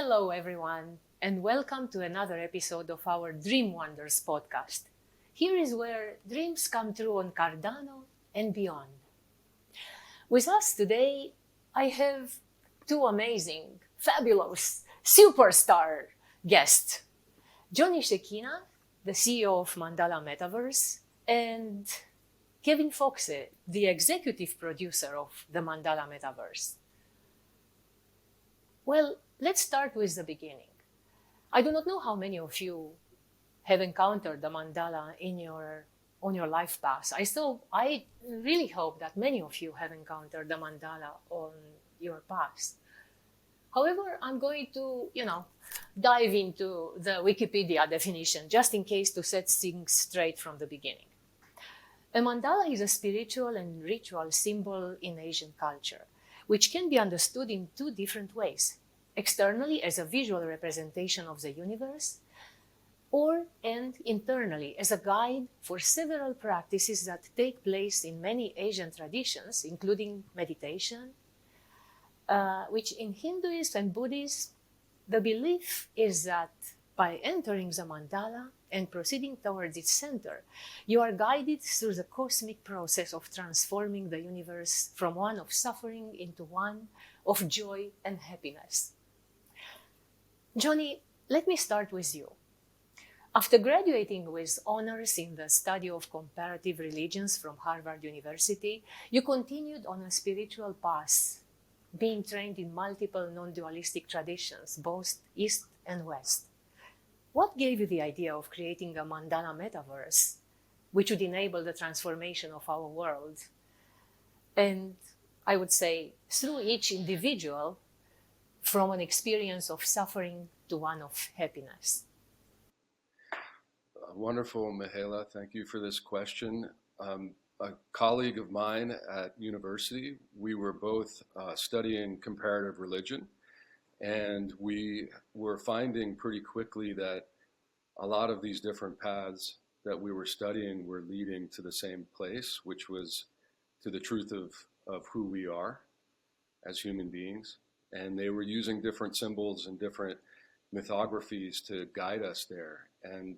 Hello, everyone, and welcome to another episode of our Dream Wonders podcast. Here is where dreams come true on Cardano and beyond. With us today, I have two amazing, fabulous, superstar guests. Johnny Shekinah, the CEO of Mandala Metaverse, and Kevin Foxe, the executive producer of the Mandala Metaverse. Well, let's start with the beginning. I do not know how many of you have encountered the mandala on your life path. I really hope that many of you have encountered the mandala on your path. However, I'm going to, dive into the Wikipedia definition just in case to set things straight from the beginning. A mandala is a spiritual and ritual symbol in Asian culture, which can be understood in two different ways: externally as a visual representation of the universe, and internally as a guide for several practices that take place in many Asian traditions, including meditation, which in Hinduism and Buddhism, the belief is that by entering the mandala and proceeding towards its center, you are guided through the cosmic process of transforming the universe from one of suffering into one of joy and happiness. Johnny, let me start with you. After graduating with honors in the study of comparative religions from Harvard University, you continued on a spiritual path, being trained in multiple non-dualistic traditions, both East and West. What gave you the idea of creating a Mandala Metaverse, which would enable the transformation of our world? And I would say, through each individual, from an experience of suffering to one of happiness? Wonderful, Mihaela. Thank you for this question. A colleague of mine at university, we were both studying comparative religion, and we were finding pretty quickly that a lot of these different paths that we were studying were leading to the same place, which was to the truth of who we are as human beings. And they were using different symbols and different mythographies to guide us there. And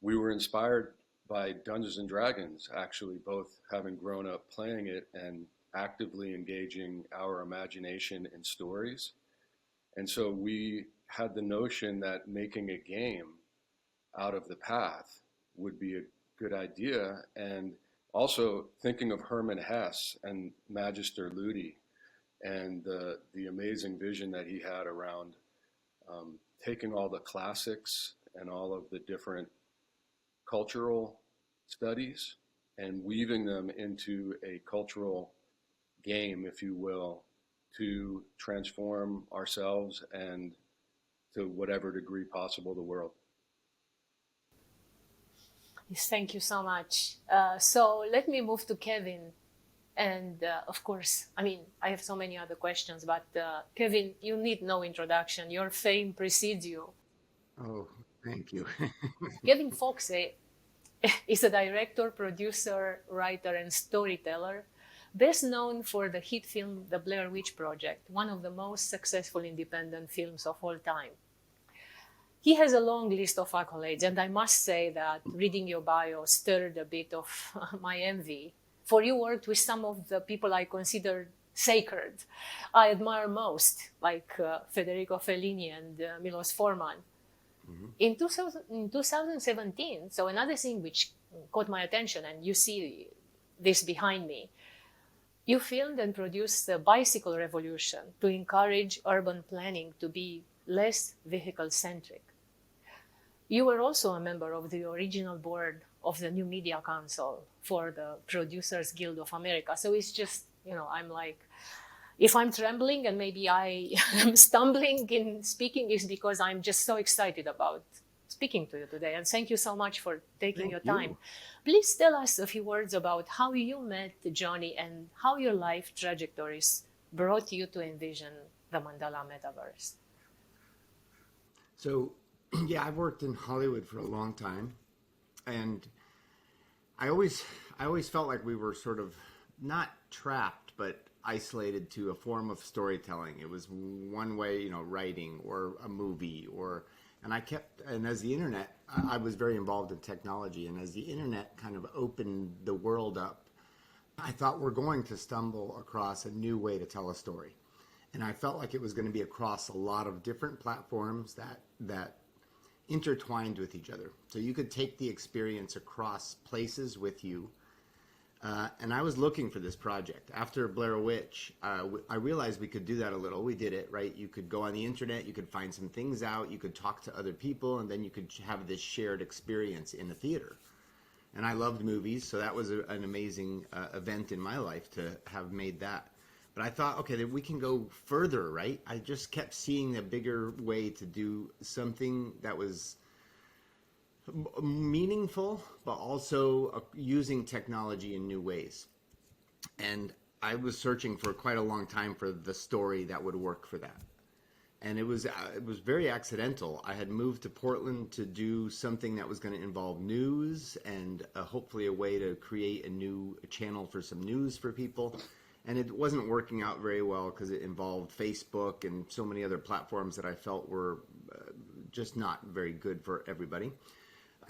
we were inspired by Dungeons and Dragons, actually, both having grown up playing it and actively engaging our imagination in stories. And so we had the notion that making a game out of the path would be a good idea. And also thinking of Hermann Hesse and Magister Ludi and the amazing vision that he had around taking all the classics and all of the different cultural studies and weaving them into a cultural game, if you will, to transform ourselves and to whatever degree possible the world. Yes, thank you so much. So let me move to Kevin. And of course, I have so many other questions, but Kevin, you need no introduction. Your fame precedes you. Oh, thank you. Kevin Foxe is a director, producer, writer, and storyteller, best known for the hit film The Blair Witch Project, one of the most successful independent films of all time. He has a long list of accolades, and I must say that reading your bio stirred a bit of my envy. For you worked with some of the people I consider sacred, I admire most, like Federico Fellini and Milos Forman. Mm-hmm. In 2017, so another thing which caught my attention, and you see this behind me, you filmed and produced the Bicycle Revolution to encourage urban planning to be less vehicle-centric. You were also a member of the original board of the New Media Council for the Producers Guild of America. So it's just, I'm like, if I'm trembling and maybe I am stumbling in speaking, is because I'm just so excited about speaking to you today. And thank you so much for taking your time. Please tell us a few words about how you met Johnny and how your life trajectories brought you to envision the Mandala Metaverse. So, yeah, I've worked in Hollywood for a long time, and I always felt like we were sort of not trapped, but isolated to a form of storytelling. It was one way, writing or a movie and as the internet, I was very involved in technology, and as the internet kind of opened the world up, I thought we're going to stumble across a new way to tell a story. And I felt like it was going to be across a lot of different platforms that intertwined with each other. So you could take the experience across places with you. And I was looking for this project. After Blair Witch, I realized we could do that a little. We did it, right? You could go on the internet, you could find some things out, you could talk to other people, and then you could have this shared experience in the theater. And I loved movies, so that was an amazing event in my life to have made that. But I thought, okay, we can go further, right? I just kept seeing a bigger way to do something that was meaningful, but also using technology in new ways. And I was searching for quite a long time for the story that would work for that. And it was very accidental. I had moved to Portland to do something that was going to involve news and hopefully a way to create a new channel for some news for people. And it wasn't working out very well because it involved Facebook and so many other platforms that I felt were just not very good for everybody.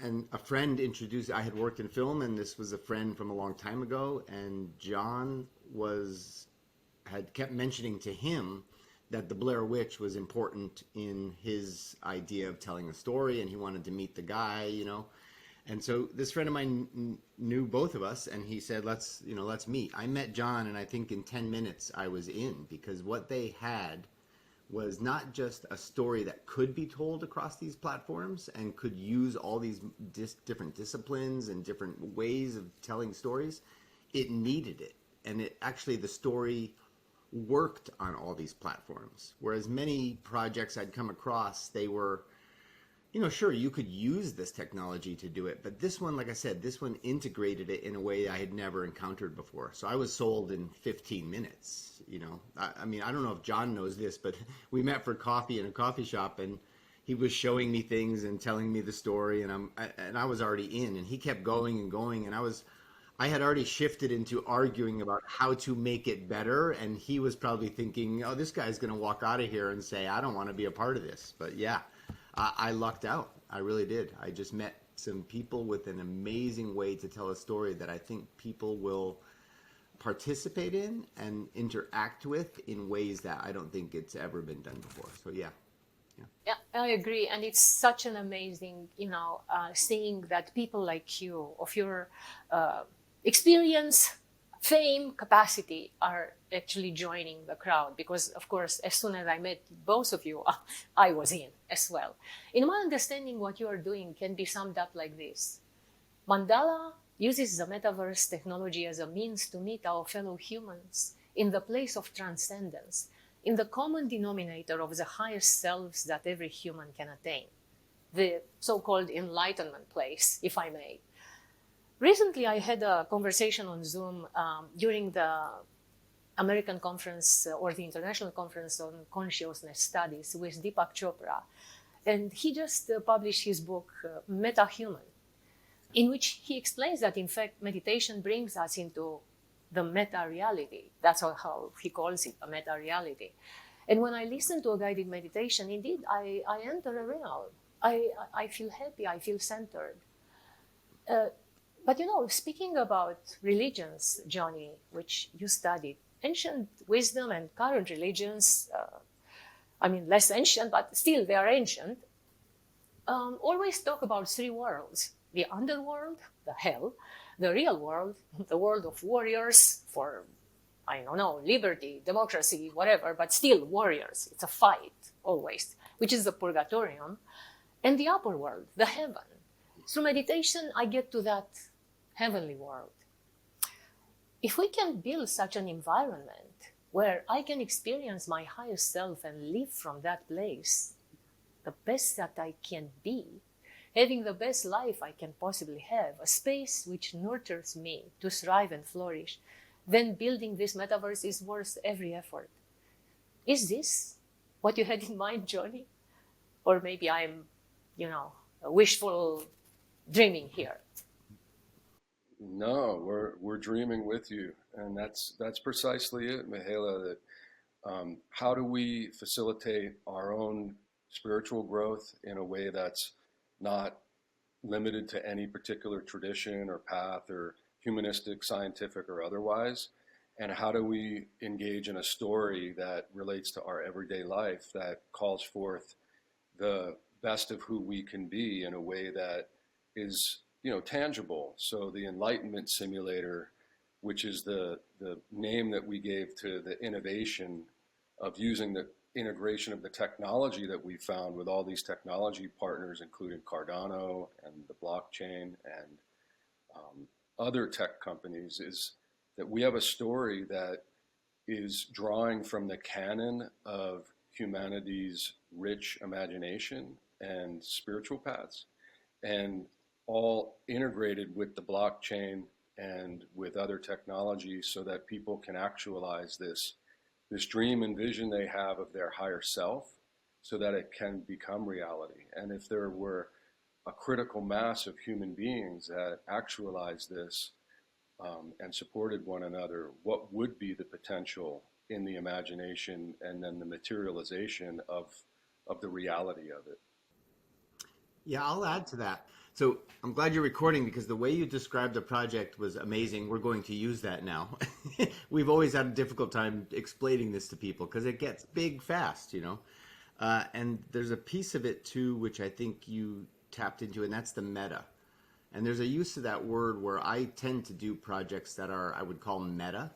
And a friend introduced, I had worked in film, and this was a friend from a long time ago, and John had kept mentioning to him that the Blair Witch was important in his idea of telling a story, and he wanted to meet the guy, And so this friend of mine knew both of us, and he said, let's meet. I met John, and I think in 10 minutes I was in, because what they had was not just a story that could be told across these platforms and could use all these different disciplines and different ways of telling stories. It needed it. And the story worked on all these platforms. Whereas many projects I'd come across, they were, sure, you could use this technology to do it. But this one, like I said, this one integrated it in a way I had never encountered before. So I was sold in 15 minutes. I mean, I don't know if John knows this, but we met for coffee in a coffee shop, and he was showing me things and telling me the story, and I was already in, and he kept going and going, and I had already shifted into arguing about how to make it better, and he was probably thinking, oh, this guy's going to walk out of here and say, I don't want to be a part of this. But yeah, I lucked out. I really did. I just met some people with an amazing way to tell a story that I think people will participate in and interact with in ways that I don't think it's ever been done before. So yeah, I agree. And it's such an amazing, seeing that people like you, of your experience, fame, capacity, are actually joining the crowd. Because, of course, as soon as I met both of you, I was in as well. In my understanding, what you are doing can be summed up like this. Mandala uses the metaverse technology as a means to meet our fellow humans in the place of transcendence, in the common denominator of the highest selves that every human can attain, the so-called enlightenment place, if I may. Recently, I had a conversation on Zoom during the American conference or the International Conference on Consciousness Studies with Deepak Chopra. And he just published his book, Meta-Human, in which he explains that, in fact, meditation brings us into the meta-reality. That's how he calls it, a meta-reality. And when I listen to a guided meditation, indeed, I enter a realm. I feel happy, I feel centered. But speaking about religions, Johnny, which you studied, ancient wisdom and current religions, less ancient, but still they are ancient, always talk about three worlds: the underworld, the hell, the real world, the world of warriors for, liberty, democracy, whatever, but still warriors. It's a fight, always, which is the purgatorium, and the upper world, the heaven. Through meditation, I get to that heavenly world. If we can build such an environment where I can experience my higher self and live from that place, the best that I can be, having the best life I can possibly have, a space which nurtures me to thrive and flourish, then building this metaverse is worth every effort. Is this what you had in mind, Johnny? Or maybe I'm, wishful dreaming here. No, we're dreaming with you. And that's precisely it, Mihaela, that how do we facilitate our own spiritual growth in a way that's not limited to any particular tradition or path or humanistic, scientific, or otherwise? And how do we engage in a story that relates to our everyday life that calls forth the best of who we can be in a way that is, tangible? So the Enlightenment Simulator, which is the name that we gave to the innovation of using the integration of the technology that we found with all these technology partners, including Cardano and the blockchain and other tech companies, is that we have a story that is drawing from the canon of humanity's rich imagination and spiritual paths, and all integrated with the blockchain and with other technologies so that people can actualize this dream and vision they have of their higher self so that it can become reality. And if there were a critical mass of human beings that actualized this and supported one another, what would be the potential in the imagination and then the materialization of the reality of it? Yeah, I'll add to that. So I'm glad you're recording, because the way you described the project was amazing. We're going to use that now. We've always had a difficult time explaining this to people because it gets big fast, and there's a piece of it too, which I think you tapped into, and that's the meta. And there's a use of that word where I tend to do projects that are, I would call meta.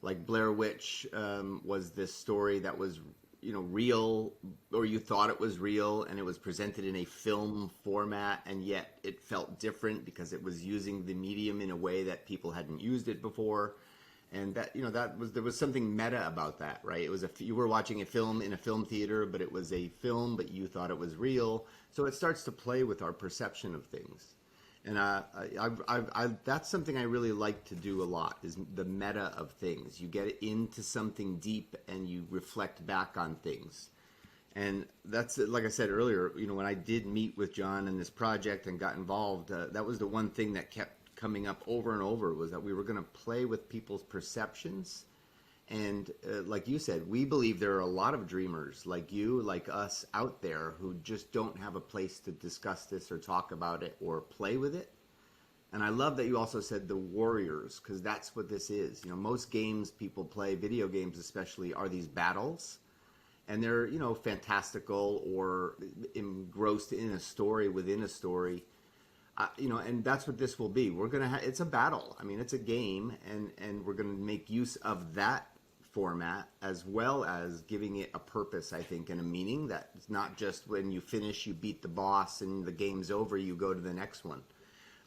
Like Blair Witch was this story that was real, or you thought it was real, and it was presented in a film format, and yet it felt different because it was using the medium in a way that people hadn't used it before. And that, there was something meta about that, right? It was you were watching a film in a film theater, but it was a film, but you thought it was real. So it starts to play with our perception of things. And that's something I really like to do a lot, is the meta of things. You get into something deep and you reflect back on things. And that's, like I said earlier, when I did meet with John in this project and got involved, that was the one thing that kept coming up over and over, was that we were going to play with people's perceptions. And like you said, we believe there are a lot of dreamers like you, like us out there, who just don't have a place to discuss this or talk about it or play with it. And I love that you also said the warriors, because that's what this is. Most games people play, video games especially, are these battles. And they're, fantastical or engrossed in a story within a story. And that's what this will be. We're going to it's a battle. I mean, it's a game, and we're going to make use of that format, as well as giving it a purpose, I think, and a meaning. That it's not just when you finish, you beat the boss and the game's over, you go to the next one.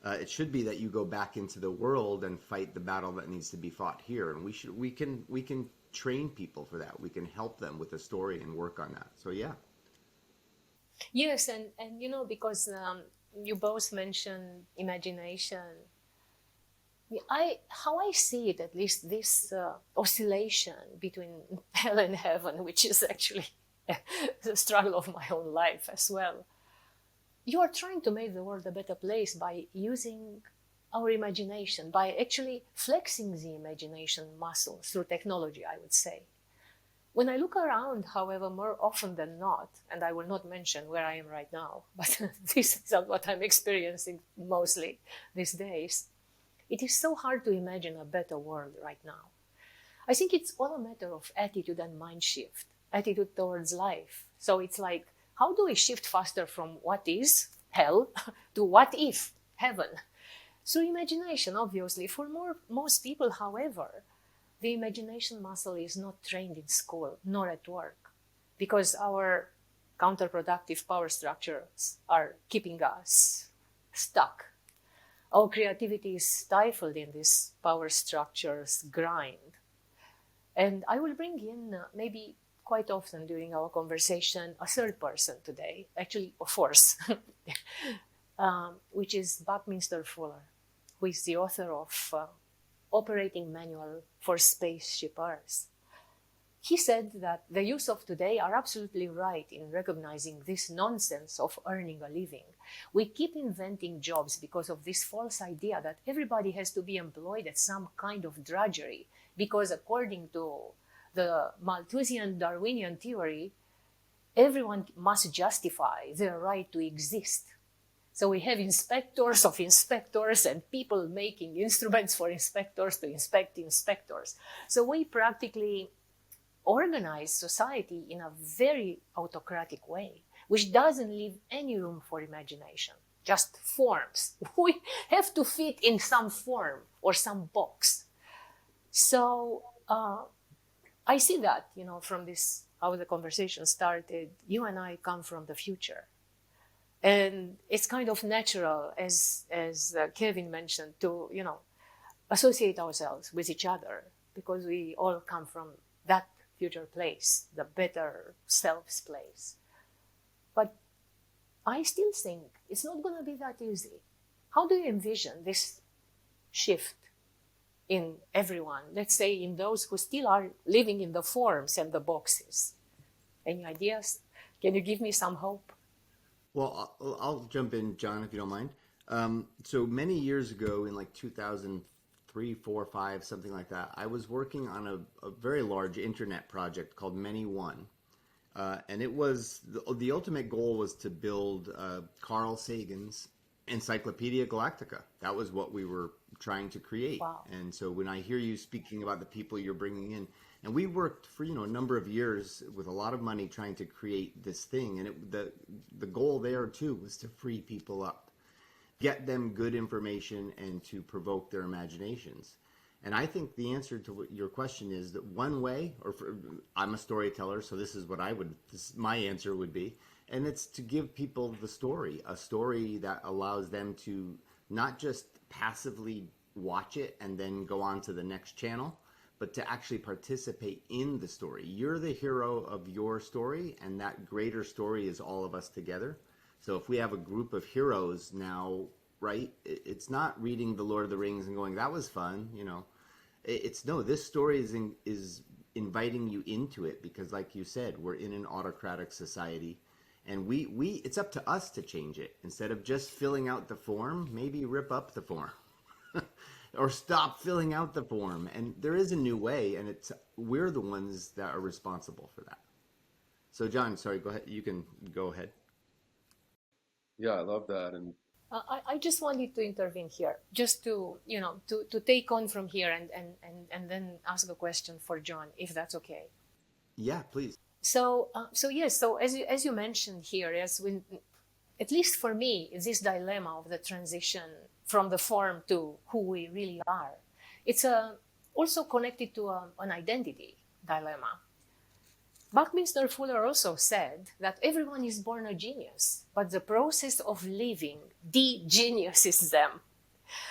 It should be that you go back into the world and fight the battle that needs to be fought here. And we can train people for that. We can help them with a story and work on that. So yeah. Yes, and because you both mentioned imagination. How I see it, at least, this oscillation between hell and heaven, which is actually the struggle of my own life as well. You are trying to make the world a better place by using our imagination, by actually flexing the imagination muscle through technology, I would say. When I look around, however, more often than not, and I will not mention where I am right now, but this is what I'm experiencing mostly these days, it is so hard to imagine a better world right now. I think it's all a matter of attitude and mind shift, attitude towards life. So it's like, how do we shift faster from what is hell to what if heaven? Through imagination, obviously. For most people, however, the imagination muscle is not trained in school, nor at work, because our counterproductive power structures are keeping us stuck. Our creativity is stifled in this power structures grind. And I will bring in, maybe quite often during our conversation, a third person today, actually a fourth, which is Buckminster Fuller, who is the author of Operating Manual for Spaceship Earth. he said that the youth of today are absolutely right in recognizing this nonsense of earning a living. We keep inventing jobs because of this false idea that everybody has to be employed at some kind of drudgery, because according to the Malthusian Darwinian theory, everyone must justify their right to exist. So we have inspectors of inspectors and people making instruments for inspectors to inspect inspectors. So we practically organize society in a very autocratic way, which doesn't leave any room for imagination, just forms. We have to fit in some form or some box. So I see that, from this, how the conversation started, you and I come from the future. And it's kind of natural, as Kevin mentioned, to, associate ourselves with each other, because we all come from that future place, the better self's place. But I still think it's not going to be that easy. How do you envision this shift in everyone? Let's say in those who still are living in the forms and the boxes. Any ideas? Can you give me some hope? Well, I'll jump in, John, if you don't mind. So many years ago, in like 2003, 4, 5, something like that, I was working on a very large internet project called Many One. And it was, the ultimate goal was to build Carl Sagan's Encyclopedia Galactica. That was what we were trying to create. Wow. And so when I hear you speaking about the people you're bringing in, and we worked for a number of years with a lot of money trying to create this thing, and the goal there too was to free people up, get them good information, and to provoke their imaginations. And I think the answer to your question is that one way, I'm a storyteller, so this is what my answer would be, and it's to give people the story, a story that allows them to not just passively watch it and then go on to the next channel, but to actually participate in the story. You're the hero of your story, and that greater story is all of us together. So if we have a group of heroes now, right, it's not reading The Lord of the Rings and going, that was fun, It's no, this story is inviting you into it, because like you said, we're in an autocratic society, and we it's up to us to change it. Instead of just filling out the form, maybe rip up the form. Or stop filling out the form. And there is a new way, and we're the ones that are responsible for that. So John, sorry, go ahead. You can go ahead. Yeah, I love that. And I just wanted to intervene here, just to to take on from here and then ask a question for John, if that's okay. Yeah, please. So yes, so as you mentioned here, at least for me, this dilemma of the transition from the form to who we really are, it's also connected to an identity dilemma. Buckminster Fuller also said that everyone is born a genius, but the process of living de-geniuses them.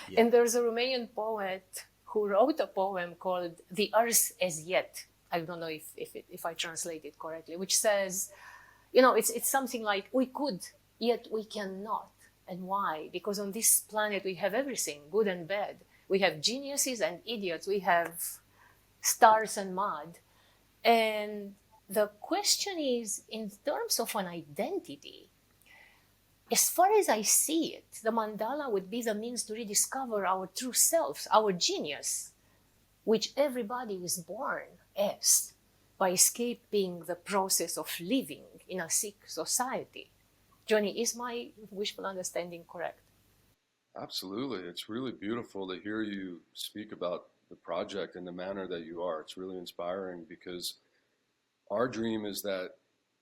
Yeah. And there's a Romanian poet who wrote a poem called The Earth as Yet. I don't know if I translate it correctly, which says, it's something like, we could, yet we cannot. And why? Because on this planet we have everything, good and bad. We have geniuses and idiots. We have stars and mud. And the question is, in terms of an identity, as far as I see it, the mandala would be the means to rediscover our true selves, our genius, which everybody is born as, by escaping the process of living in a sick society. Johnny, is my wishful understanding correct? Absolutely. It's really beautiful to hear you speak about the project in the manner that you are. It's really inspiring, because our dream is that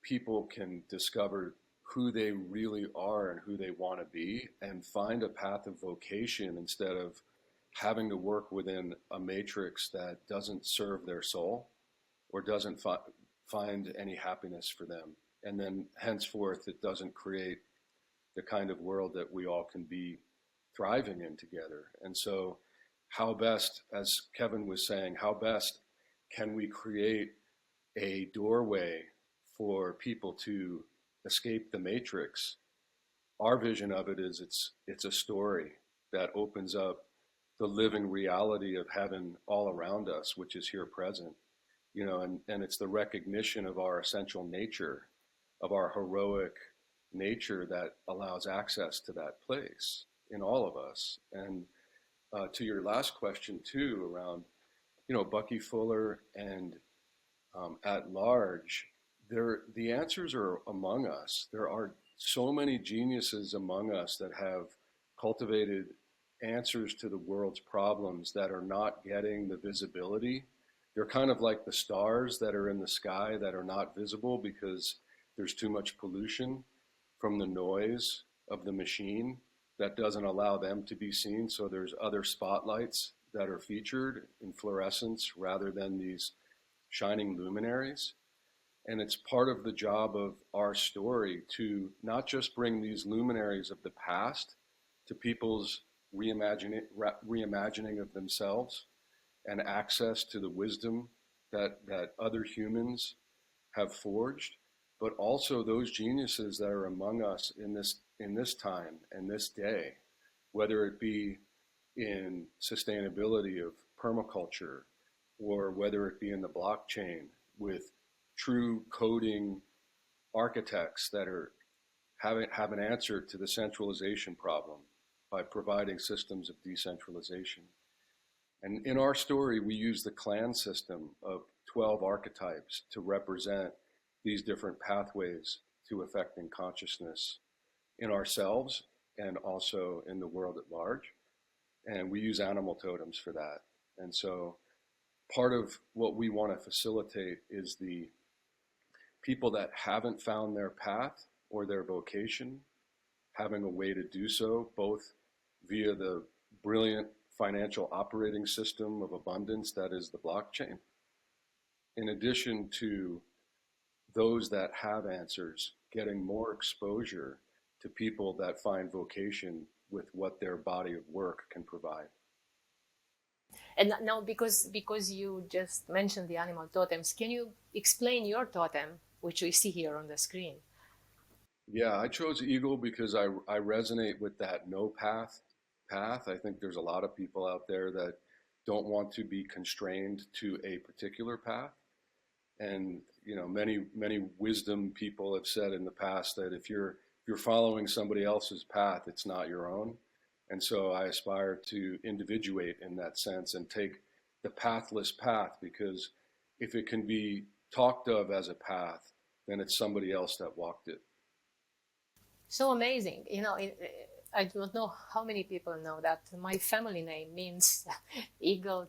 people can discover who they really are and who they want to be, and find a path of vocation instead of having to work within a matrix that doesn't serve their soul or doesn't find any happiness for them. And then henceforth, it doesn't create the kind of world that we all can be thriving in together. And so how best, as Kevin was saying, how best can we create a doorway for people to escape the matrix? Our vision of it is it's a story that opens up the living reality of heaven all around us, which is here present. and it's the recognition of our essential nature, of our heroic nature that allows access to that place in all of us. And to your last question too, around, Bucky Fuller and at large, the answers are among us. There are so many geniuses among us that have cultivated answers to the world's problems that are not getting the visibility. They're kind of like the stars that are in the sky that are not visible because there's too much pollution from the noise of the machine that doesn't allow them to be seen. So there's other spotlights that are featured in fluorescence rather than these shining luminaries. And it's part of the job of our story to not just bring these luminaries of the past to people's reimagining of themselves and access to the wisdom that other humans have forged, but also those geniuses that are among us in this time and this day, whether it be in sustainability of permaculture or whether it be in the blockchain with true coding architects that have an answer to the centralization problem by providing systems of decentralization. And in our story, we use the clan system of 12 archetypes to represent these different pathways to affecting consciousness in ourselves and also in the world at large. And we use animal totems for that. And so part of what we want to facilitate is the people that haven't found their path or their vocation, having a way to do so, both via the brilliant financial operating system of abundance that is the blockchain, in addition to those that have answers getting more exposure to people that find vocation with what their body of work can provide. And now, because you just mentioned the animal totems, can you explain your totem, which we see here on the screen? Yeah, I chose eagle because I resonate with that no path. I think there's a lot of people out there that don't want to be constrained to a particular path. And many wisdom people have said in the past that if you're following somebody else's path, it's not your own. And so I aspire to individuate in that sense and take the pathless path, because if it can be talked of as a path, then it's somebody else that walked it. So amazing. I don't know how many people know that my family name means eagle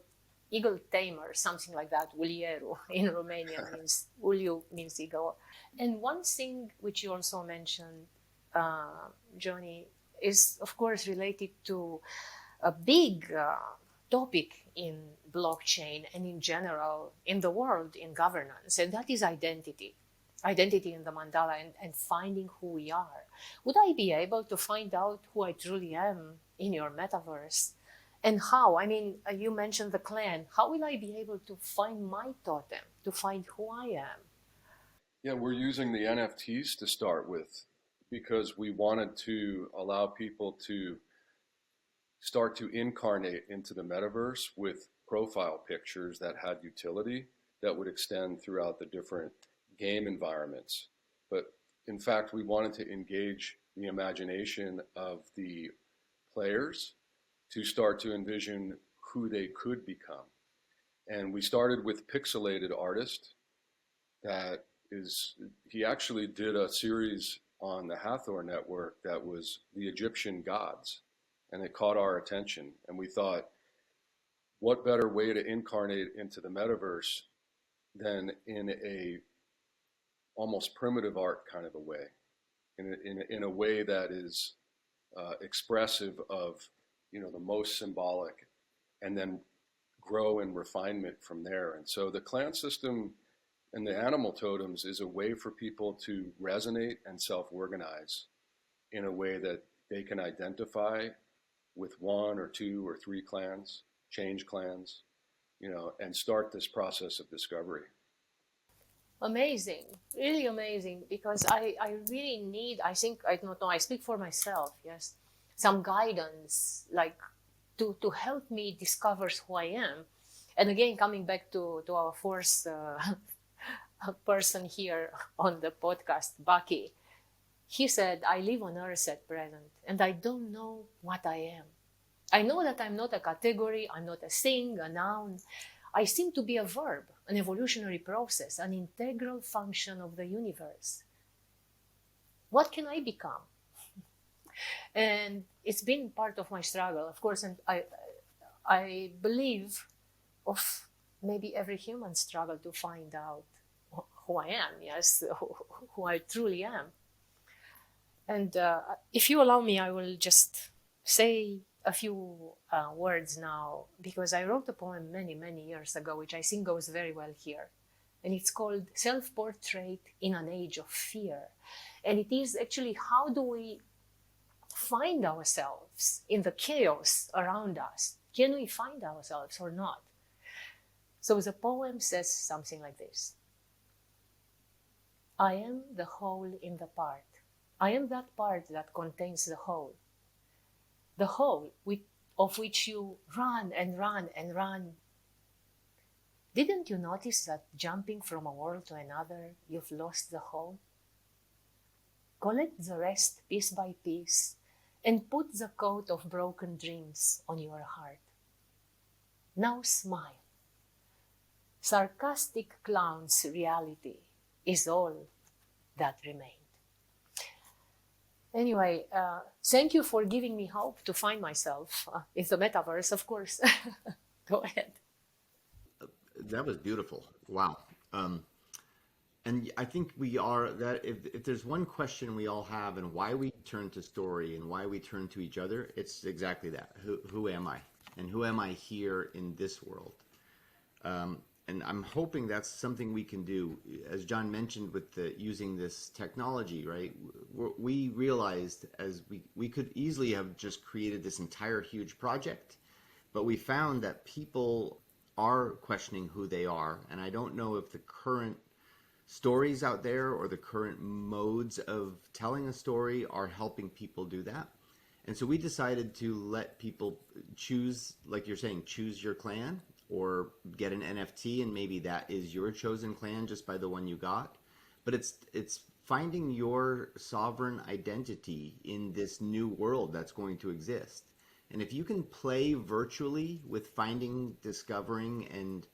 tamer, something like that. Ulieru in Romanian means Uliu means eagle. And one thing which you also mentioned, Johnny, is of course related to a big topic in blockchain and in general in the world in governance, and that is identity in the mandala and finding who we are. Would I be able to find out who I truly am in your metaverse? And how? I mean, you mentioned the clan. How will I be able to find my totem, to find who I am? Yeah, we're using the NFTs to start with because we wanted to allow people to start to incarnate into the metaverse with profile pictures that had utility that would extend throughout the different game environments. But in fact, we wanted to engage the imagination of the players to start to envision who they could become. And we started with Pixelated Artist. He actually did a series on the Hathor network that was the Egyptian gods, and it caught our attention. And we thought, what better way to incarnate into the metaverse than in a almost primitive art kind of a way, in a way that is expressive of the most symbolic, and then grow in refinement from there. And so the clan system and the animal totems is a way for people to resonate and self-organize in a way that they can identify with one or two or three clans, change clans, and start this process of discovery. Amazing, really amazing, because I really need, I don't know, I speak for myself, yes, some guidance, like to help me discover who I am. And again, coming back to our fourth person here on the podcast, Bucky, he said, I live on Earth at present, and I don't know what I am. I know that I'm not a category, I'm not a thing, a noun. I seem to be a verb, an evolutionary process, an integral function of the universe. What can I become? And it's been part of my struggle, of course, and I believe of maybe every human struggle to find out who I am, yes, who I truly am. And if you allow me, I will just say a few words now, because I wrote a poem many, many years ago, which I think goes very well here. And it's called Self-Portrait in an Age of Fear. And it is actually, how do we find ourselves in the chaos around us? Can we find ourselves or not? So the poem says something like this. I am the whole in the part. I am that part that contains the whole of which you run and run and run. Didn't you notice that jumping from a world to another, you've lost the whole? Collect the rest piece by piece and put the coat of broken dreams on your heart. Now smile. Sarcastic clown's reality is all that remained. Anyway, thank you for giving me hope to find myself in the metaverse, of course. Go ahead. That was beautiful. Wow. And I think we are that if there's one question we all have and why we turn to story and why we turn to each other, it's exactly that. Who am I? And who am I here in this world? And I'm hoping that's something we can do. As John mentioned with using this technology, right? We realized as we could easily have just created this entire huge project, but we found that people are questioning who they are. And I don't know if the current stories out there or the current modes of telling a story are helping people do that. And so we decided to let people choose, like you're saying, choose your clan, or get an NFT, and maybe that is your chosen clan just by the one you got. But it's finding your sovereign identity in this new world that's going to exist. And if you can play virtually with finding, discovering, and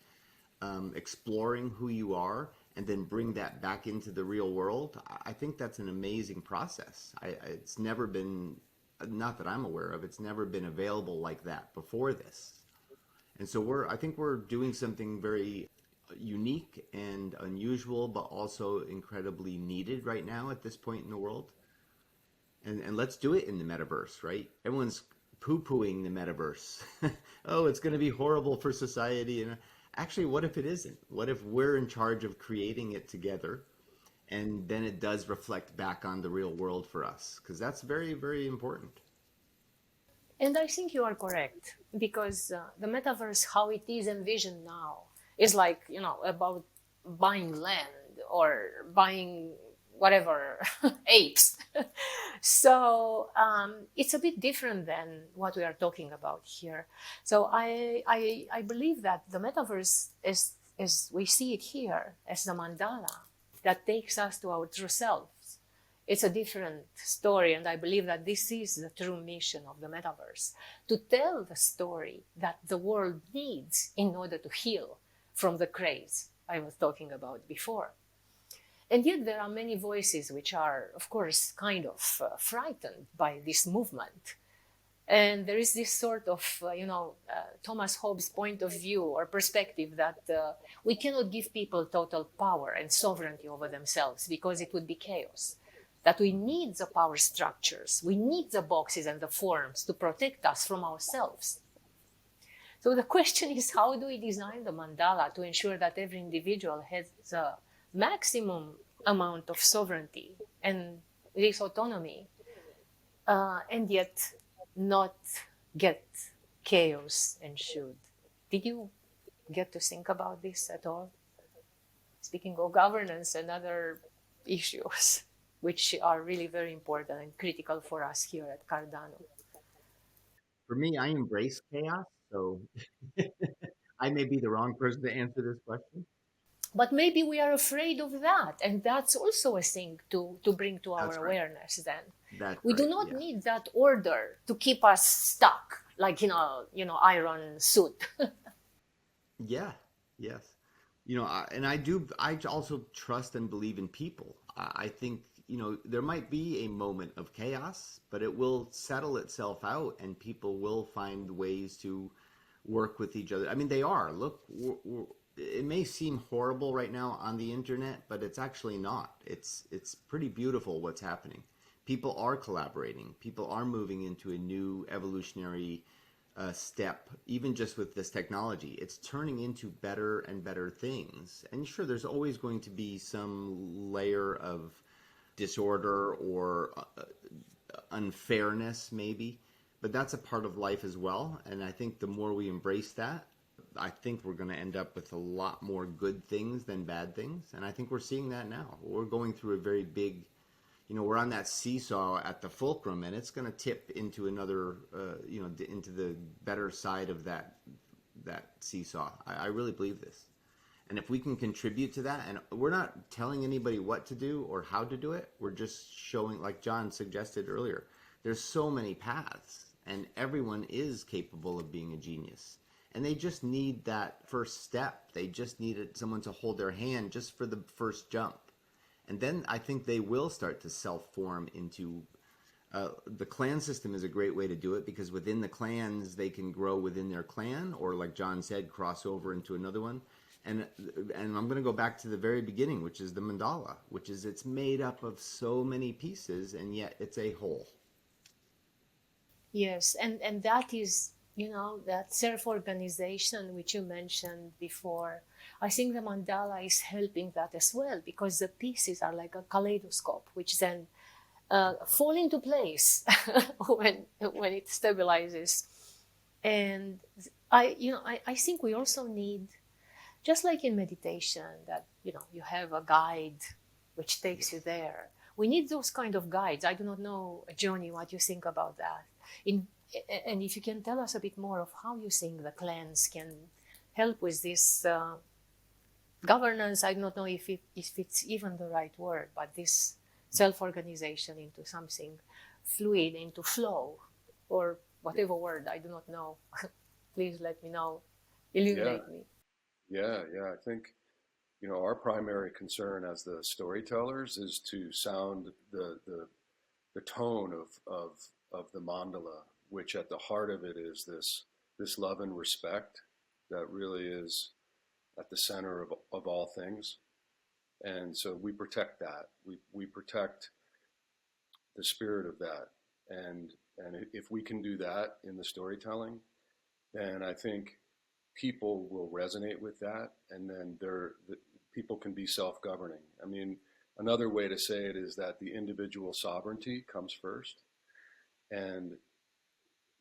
exploring who you are, and then bring that back into the real world, I think that's an amazing process. It's never been, not that I'm aware of, it's never been available like that before this. And so I think we're doing something very unique and unusual, but also incredibly needed right now at this point in the world. And let's do it in the metaverse, right? Everyone's poo-pooing the metaverse. Oh, it's going to be horrible for society. And actually, what if it isn't? What if we're in charge of creating it together? And then it does reflect back on the real world for us, because that's very, very important. And I think you are correct, because the metaverse, how it is envisioned now, is like, about buying land or buying whatever, apes. So it's a bit different than what we are talking about here. So I believe that the metaverse is, as we see it here, as the mandala that takes us to our true selves. It's a different story, and I believe that this is the true mission of the metaverse, to tell the story that the world needs in order to heal from the craze I was talking about before. And yet there are many voices which are, of course, kind of frightened by this movement. And there is this sort of, Thomas Hobbes' point of view or perspective that we cannot give people total power and sovereignty over themselves because it would be chaos. That we need the power structures, we need the boxes and the forms to protect us from ourselves. So the question is, how do we design the mandala to ensure that every individual has the maximum amount of sovereignty and this autonomy, and yet not get chaos ensued? Did you get to think about this at all? Speaking of governance and other issues, which are really very important and critical for us here at Cardano. For me, I embrace chaos, so I may be the wrong person to answer this question. But maybe we are afraid of that. And that's also a thing to bring to our That's right. awareness then. That's We do right. not Yeah. need that order to keep us stuck, like, iron suit. Yeah. Yes. I also trust and believe in people. I think, there might be a moment of chaos, but it will settle itself out and people will find ways to work with each other. I mean, they are. Look, it may seem horrible right now on the internet, but it's actually not. It's pretty beautiful what's happening. People are collaborating. People are moving into a new evolutionary step, even just with this technology. It's turning into better and better things. And sure, there's always going to be some layer of disorder or unfairness, maybe, but that's a part of life as well. And I think the more we embrace that, I think we're going to end up with a lot more good things than bad things. And I think we're seeing that now. We're going through a very big, we're on that seesaw at the fulcrum, and it's going to tip into another, into the better side of that seesaw. I really believe this. And if we can contribute to that, and we're not telling anybody what to do or how to do it, we're just showing, like John suggested earlier, there's so many paths, and everyone is capable of being a genius. And they just need that first step. They just needed someone to hold their hand just for the first jump. And then I think they will start to self-form into the clan system is a great way to do it, because within the clans, they can grow within their clan, or like John said, cross over into another one. And I'm going to go back to the very beginning, which is the mandala, which is it's made up of so many pieces, and yet it's a whole. Yes, and that is, that self-organization which you mentioned before. I think the mandala is helping that as well, because the pieces are like a kaleidoscope, which then fall into place when it stabilizes. And I think we also need, just like in meditation, that you have a guide which takes you there. We need those kind of guides. I do not know, Johnny, what you think about that. And if you can tell us a bit more of how you think the clans can help with this governance. I do not know if it's even the right word, but this self-organization into something fluid, into flow, or whatever word, I do not know. Please let me know. Illuminate me. Yeah. I think, our primary concern as the storytellers is to sound the tone of the mandala, which at the heart of it is this love and respect that really is at the center of all things. And so we protect that. We protect the spirit of that. And if we can do that in the storytelling, then I think people will resonate with that, and then people can be self-governing. I mean, another way to say it is that the individual sovereignty comes first, and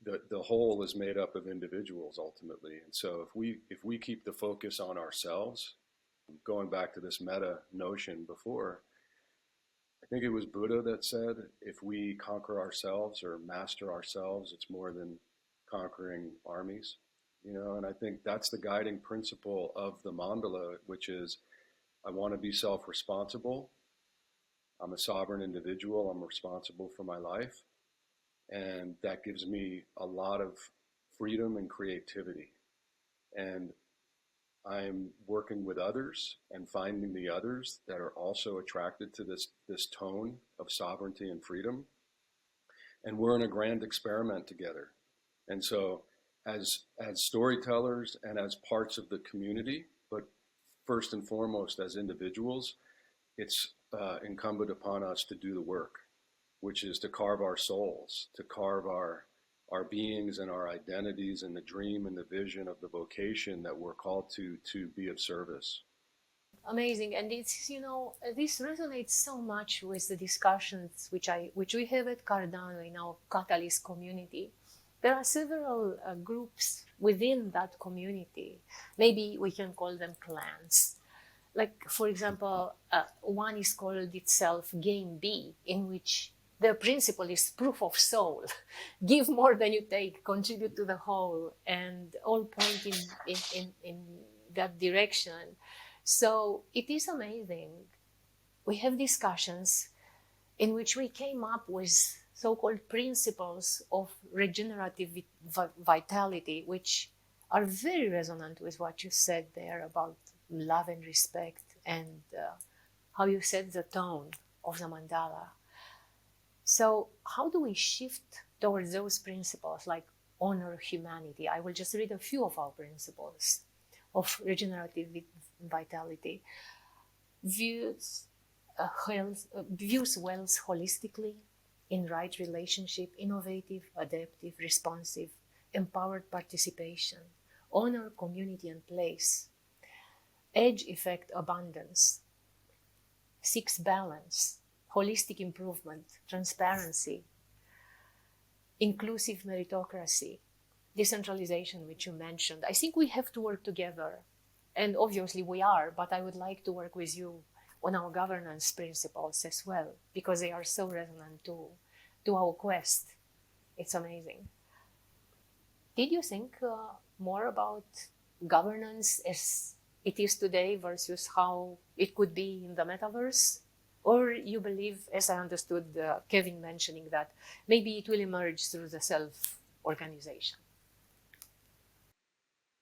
the whole is made up of individuals ultimately. And so if we keep the focus on ourselves, going back to this meta notion before, I think it was Buddha that said, if we conquer ourselves or master ourselves, it's more than conquering armies. And I think that's the guiding principle of the mandala, which is, I want to be self-responsible. I'm a sovereign individual. I'm responsible for my life. And that gives me a lot of freedom and creativity. And I'm working with others and finding the others that are also attracted to this tone of sovereignty and freedom. And we're in a grand experiment together. And so as storytellers and as parts of the community, but first and foremost as individuals, it's incumbent upon us to do the work, which is to carve our souls, to carve our beings and our identities and the dream and the vision of the vocation that we're called to be of service. Amazing. And it's, this resonates so much with the discussions which we have at Cardano in our Catalyst community. There are several groups within that community. Maybe we can call them clans. Like, for example, one is called itself Game B, in which The principle is proof of soul. Give more than you take, contribute to the whole, and all point in that direction. So it is amazing. We have discussions in which we came up with so-called principles of regenerative vitality, which are very resonant with what you said there about love and respect, and how you set the tone of the mandala. So how do we shift towards those principles, like honor humanity? I will just read a few of our principles of regenerative vitality. Views wealth holistically, in right relationship, innovative, adaptive, responsive, empowered participation, honor community and place, edge effect abundance, seeks balance, holistic improvement, transparency, inclusive meritocracy, decentralization, which you mentioned. I think we have to work together, and obviously we are, but I would like to work with you on our governance principles as well, because they are so resonant to our quest. It's amazing. Did you think more about governance as it is today versus how it could be in the metaverse? Or you believe, as I understood Kevin mentioning, that maybe it will emerge through the self-organization?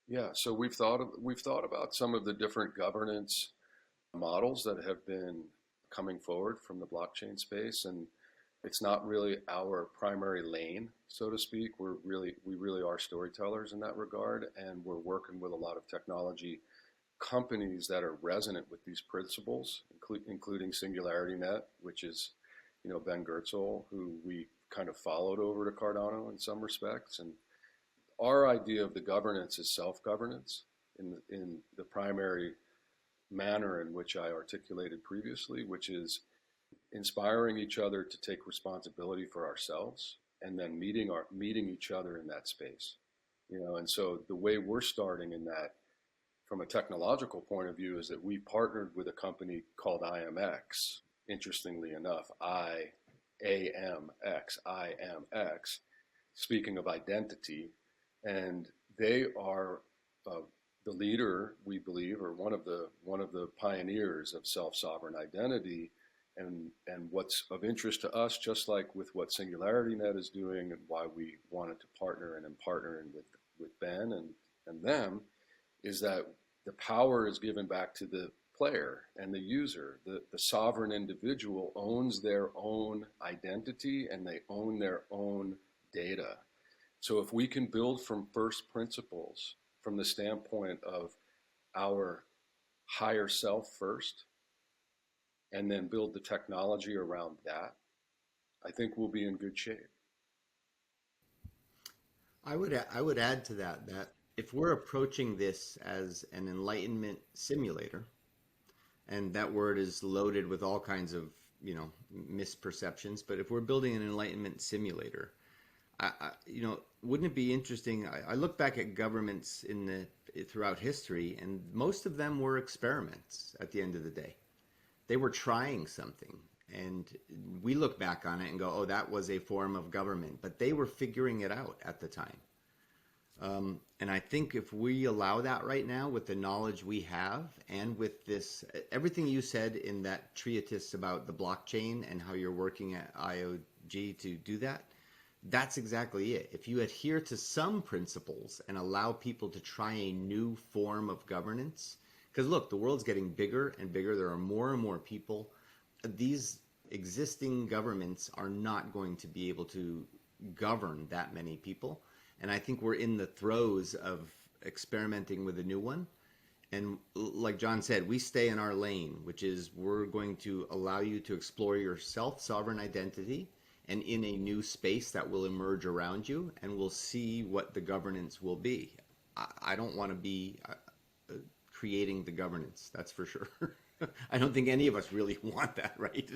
Yeah, so we've thought about some of the different governance models that have been coming forward from the blockchain space, and it's not really our primary lane, so to speak. We really are storytellers in that regard, and we're working with a lot of technology companies that are resonant with these principles, including SingularityNet, which is, Ben Goertzel, who we kind of followed over to Cardano in some respects. And our idea of the governance is self-governance in the primary manner in which I articulated previously, which is inspiring each other to take responsibility for ourselves, and then meeting each other in that space. And so the way we're starting in that, from a technological point of view, is that we partnered with a company called IMX. Interestingly enough, IMX. Speaking of identity, and they are the leader, we believe, or one of the pioneers of self-sovereign identity. And what's of interest to us, just like with what SingularityNet is doing, and why we wanted to partner and partnering with Ben and them, is that the power is given back to the player and the user. The sovereign individual owns their own identity, and they own their own data. So if we can build from first principles, from the standpoint of our higher self first, and then build the technology around that, I think we'll be in good shape. I would add to that if we're approaching this as an enlightenment simulator, and that word is loaded with all kinds of misperceptions, but if we're building an enlightenment simulator, wouldn't it be interesting? I look back at governments throughout history, and most of them were experiments. At the end of the day, they were trying something, and we look back on it and go, "Oh, that was a form of government," but they were figuring it out at the time. And I think if we allow that right now, with the knowledge we have, and with this, everything you said in that treatise about the blockchain and how you're working at IOG to do that, that's exactly it. If you adhere to some principles and allow people to try a new form of governance, because look, the world's getting bigger and bigger. There are more and more people. These existing governments are not going to be able to govern that many people. And I think we're in the throes of experimenting with a new one. And like John said, we stay in our lane, which is we're going to allow you to explore your self-sovereign identity and in a new space that will emerge around you, and we'll see what the governance will be. I don't want to be creating the governance, that's for sure. I don't think any of us really want that, right?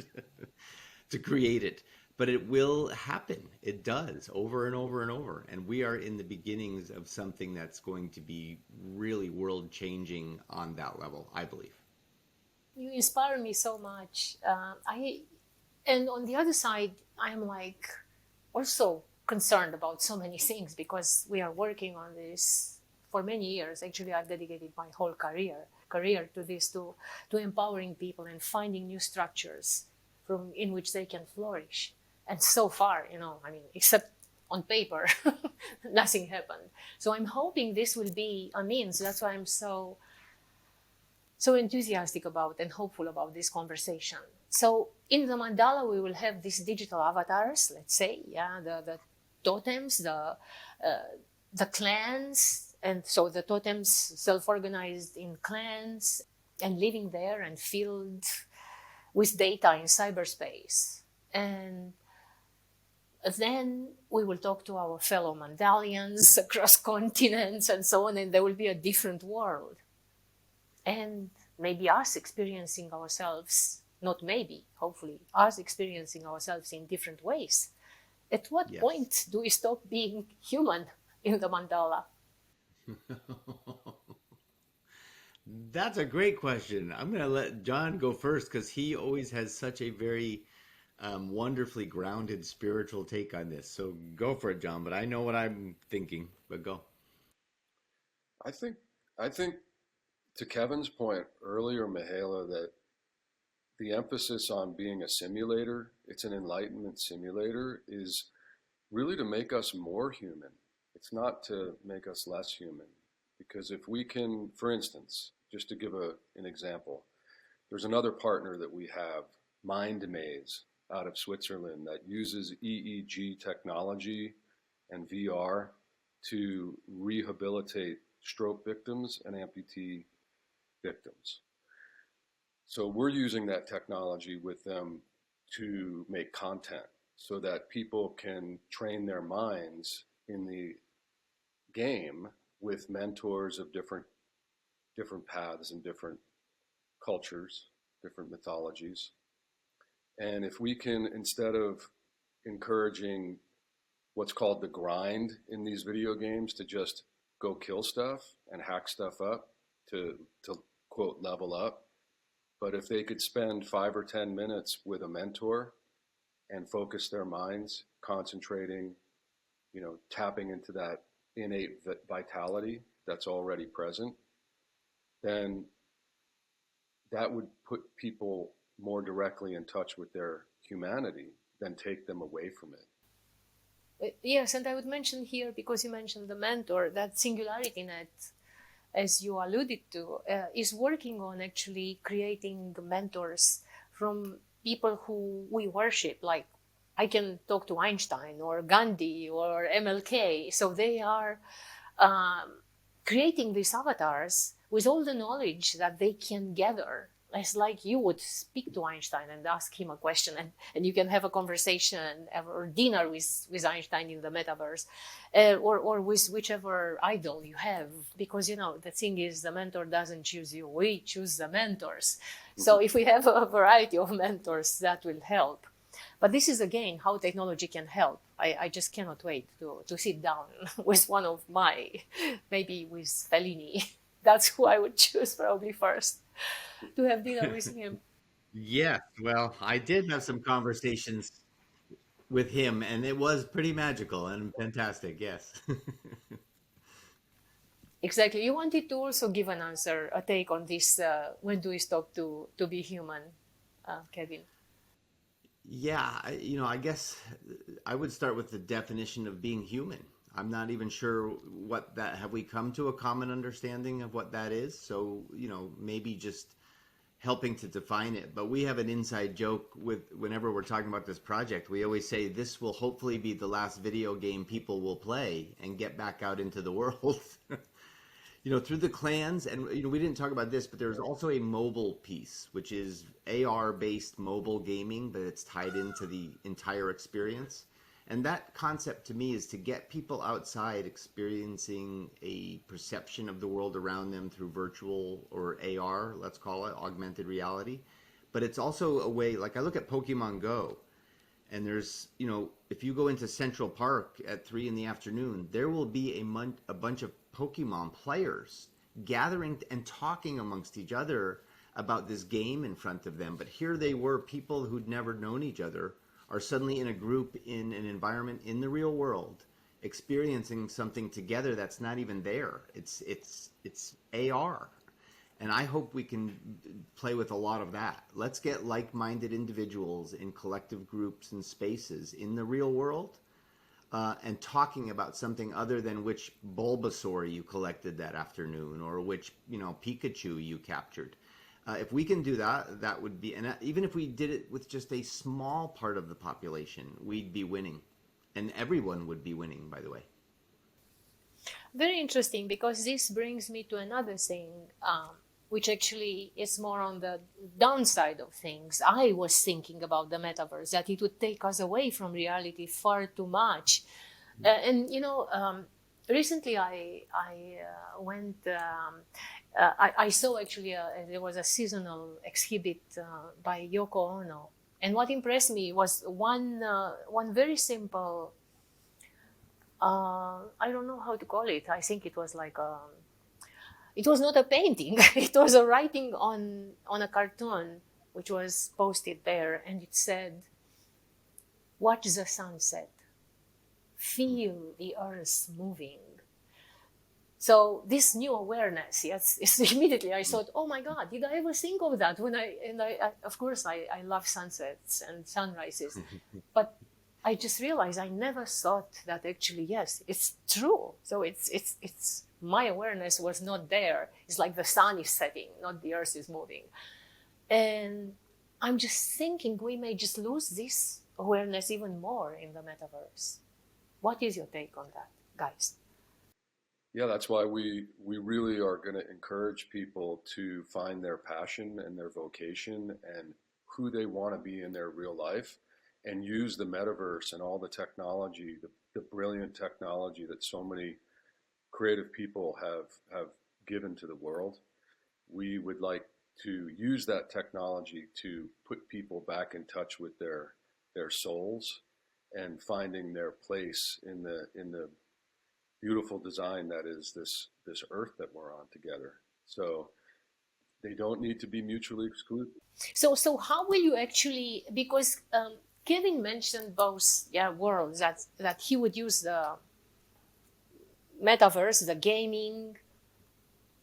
To create it. But it will happen. It does, over and over and over. And we are in the beginnings of something that's going to be really world-changing on that level, I believe. You inspire me so much. And on the other side, I'm like also concerned about so many things because we are working on this for many years. Actually, I've dedicated my whole career to this, to empowering people and finding new structures from in which they can flourish. And so far, I mean, except on paper, nothing happened. So I'm hoping this will be a means. That's why I'm so enthusiastic about and hopeful about this conversation. So in the mandala, we will have these digital avatars, let's say, the totems, the clans, and so the totems self-organized in clans and living there and filled with data in cyberspace. And then we will talk to our fellow Mandalians across continents and so on, and there will be a different world. And maybe us experiencing ourselves, not maybe, hopefully, us experiencing ourselves in different ways. At what point do we stop being human in the mandala? That's a great question. I'm going to let John go first because he always has such a very wonderfully grounded spiritual take on this. So go for it, John. But I know what I'm thinking. But go. I think to Kevin's point earlier, Mihaela, that the emphasis on being a simulator, it's an enlightenment simulator, is really to make us more human. It's not to make us less human. Because if we can, for instance, just to give an example, there's another partner that we have, MindMaze, out of Switzerland, that uses EEG technology and VR to rehabilitate stroke victims and amputee victims. So we're using that technology with them to make content so that people can train their minds in the game with mentors of different paths and different cultures, different mythologies. And if we can, instead of encouraging what's called the grind in these video games, to just go kill stuff and hack stuff up to quote level up, but if they could spend 5 or 10 minutes with a mentor and focus their minds, concentrating, tapping into that innate vitality that's already present, then that would put people more directly in touch with their humanity than take them away from it. Yes, and I would mention here, because you mentioned the mentor, that Singularity Net, as you alluded to, is working on actually creating mentors from people who we worship. Like, I can talk to Einstein or Gandhi or MLK. So they are creating these avatars with all the knowledge that they can gather. It's like you would speak to Einstein and ask him a question, and you can have a conversation or dinner with Einstein in the metaverse, or with whichever idol you have. Because, the thing is, the mentor doesn't choose you. We choose the mentors. So if we have a variety of mentors, that will help. But this is, again, how technology can help. I just cannot wait to sit down with one of maybe with Fellini. That's who I would choose probably first, to have dinner with him. Yes, well, I did have some conversations with him, and it was pretty magical and fantastic. Yes. Exactly. You wanted to also give an answer, a take on this. When do we stop to be human, Kevin? Yeah, I guess I would start with the definition of being human. I'm not even sure have we come to a common understanding of what that is? So, maybe just helping to define it. But we have an inside joke whenever we're talking about this project. We always say this will hopefully be the last video game people will play and get back out into the world. Through the clans, and we didn't talk about this, but there's also a mobile piece, which is AR-based mobile gaming, but it's tied into the entire experience. And that concept to me is to get people outside experiencing a perception of the world around them through virtual or AR, let's call it, augmented reality. But it's also a way, like I look at Pokemon Go, and there's, if you go into Central Park at 3 p.m, there will be a bunch of Pokemon players gathering and talking amongst each other about this game in front of them. But here they were, people who'd never known each other are suddenly in a group in an environment in the real world, experiencing something together that's not even there. It's AR. And I hope we can play with a lot of that. Let's get like-minded individuals in collective groups and spaces in the real world, and talking about something other than which Bulbasaur you collected that afternoon, or which, Pikachu you captured. If we can do that, that would be, and even if we did it with just a small part of the population, we'd be winning. And everyone would be winning, by the way. Very interesting, because this brings me to another thing, which actually is more on the downside of things. I was thinking about the metaverse, that it would take us away from reality far too much. Recently I went, I saw actually, there was a seasonal exhibit by Yoko Ono. And what impressed me was one very simple, I don't know how to call it. I think it was like it was not a painting. It was a writing on a cartoon, which was posted there. And it said, "Watch the sunset. Feel the earth moving." So this new awareness, yes, immediately I thought, oh my God, did I ever think of that? Of course, I love sunsets and sunrises, but I just realized I never thought that actually, yes, it's true. So it's my awareness was not there. It's like the sun is setting, not the earth is moving. And I'm just thinking we may just lose this awareness even more in the metaverse. What is your take on that, guys? Yeah, that's why we really are going to encourage people to find their passion and their vocation and who they want to be in their real life, and use the metaverse and all the technology, the brilliant technology that so many creative people have given to the world. We would like to use that technology to put people back in touch with their souls and finding their place in the beautiful design that is this earth that we're on together. So they don't need to be mutually exclusive. So how will you actually, because Kevin mentioned both worlds, that he would use the metaverse, the gaming,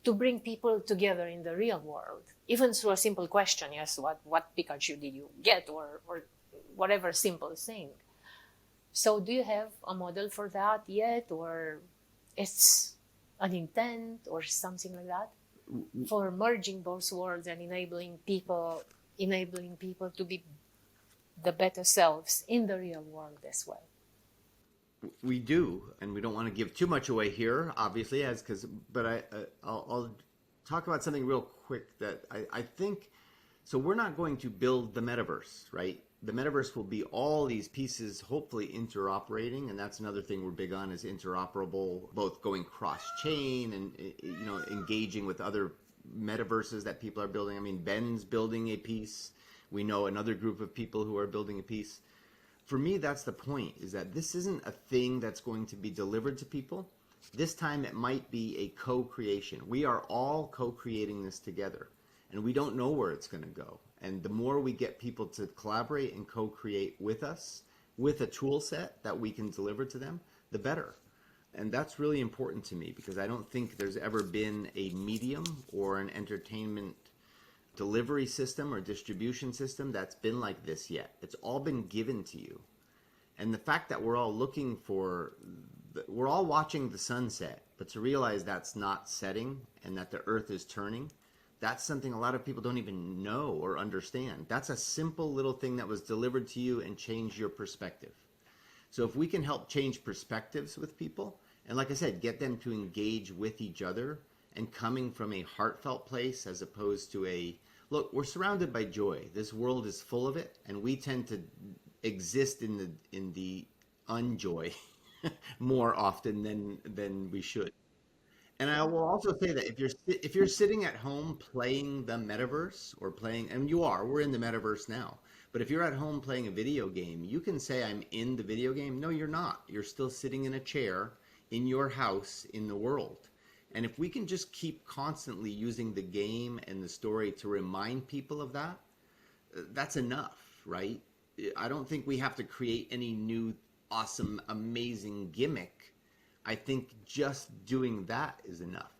to bring people together in the real world, even through a simple question, yes, what Pikachu did you get, or whatever simple thing. So do you have a model for that yet, or it's an intent or something like that for merging both worlds and enabling people to be the better selves in the real world as well? We do, and we don't want to give too much away here, obviously, but I'll talk about something real quick that I think. So we're not going to build the metaverse, right? The metaverse will be all these pieces, hopefully interoperating, and that's another thing we're big on, is interoperable, both going cross-chain and engaging with other metaverses that people are building. I mean, Ben's building a piece. We know another group of people who are building a piece. For me, that's the point, is that this isn't a thing that's going to be delivered to people. This time it might be a co-creation. We are all co-creating this together, and we don't know where it's going to go. And the more we get people to collaborate and co-create with us, with a tool set that we can deliver to them, the better. And that's really important to me, because I don't think there's ever been a medium or an entertainment delivery system or distribution system that's been like this yet. It's all been given to you. And the fact that we're all we're all watching the sunset, but to realize that's not setting and that the earth is turning, that's something a lot of people don't even know or understand. That's a simple little thing that was delivered to you and changed your perspective. So if we can help change perspectives with people, and like I said, get them to engage with each other and coming from a heartfelt place as opposed to look, we're surrounded by joy. This world is full of it, and we tend to exist in the unjoy more often than we should. And I will also say that if you're sitting at home playing the metaverse or playing, and we're in the metaverse now, but if you're at home playing a video game, you can say I'm in the video game. No, you're not. You're still sitting in a chair in your house in the world. And if we can just keep constantly using the game and the story to remind people of that, that's enough, right? I don't think we have to create any new, awesome, amazing gimmick. I think just doing that is enough.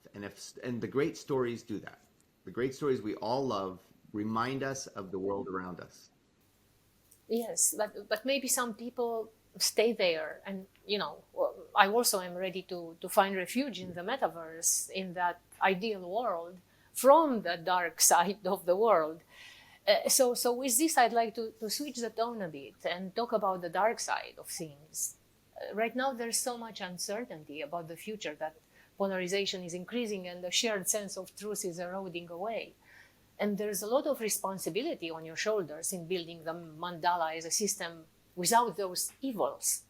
And the great stories do that. The great stories we all love remind us of the world around us. Yes, but maybe some people stay there, and I also am ready to find refuge in the metaverse, in that ideal world, from the dark side of the world. So with this, I'd like to switch the tone a bit and talk about the dark side of things. Right now, there's so much uncertainty about the future that polarization is increasing and the shared sense of truth is eroding away. And there's a lot of responsibility on your shoulders in building the mandala as a system without those evils.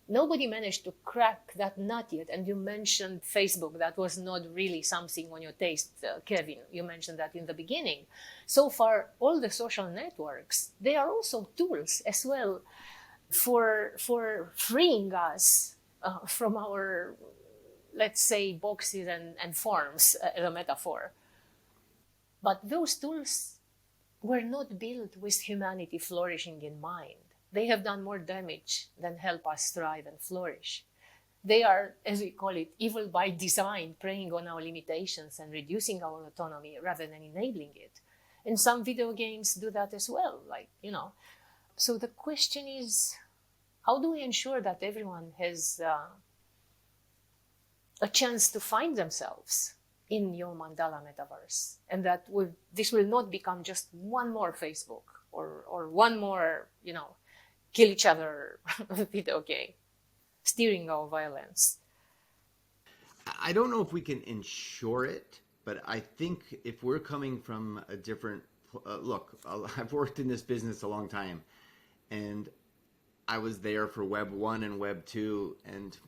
Nobody managed to crack that nut yet. And you mentioned Facebook. That was not really something on your taste, Kevin. You mentioned that in the beginning. So far, all the social networks, they are also tools as well for freeing us from our, let's say, boxes and forms, a metaphor. But those tools were not built with humanity flourishing in mind. They have done more damage than help us thrive and flourish. They are, as we call it, evil by design, preying on our limitations and reducing our autonomy rather than enabling it. And some video games do that as well, So the question is, how do we ensure that everyone has a chance to find themselves in your Mandala Metaverse, and that this will not become just one more Facebook or one more, kill each other video game, steering our violence? I don't know if we can ensure it, but I think if we're coming from a different look, I've worked in this business a long time, and I was there for Web 1 and Web 2, and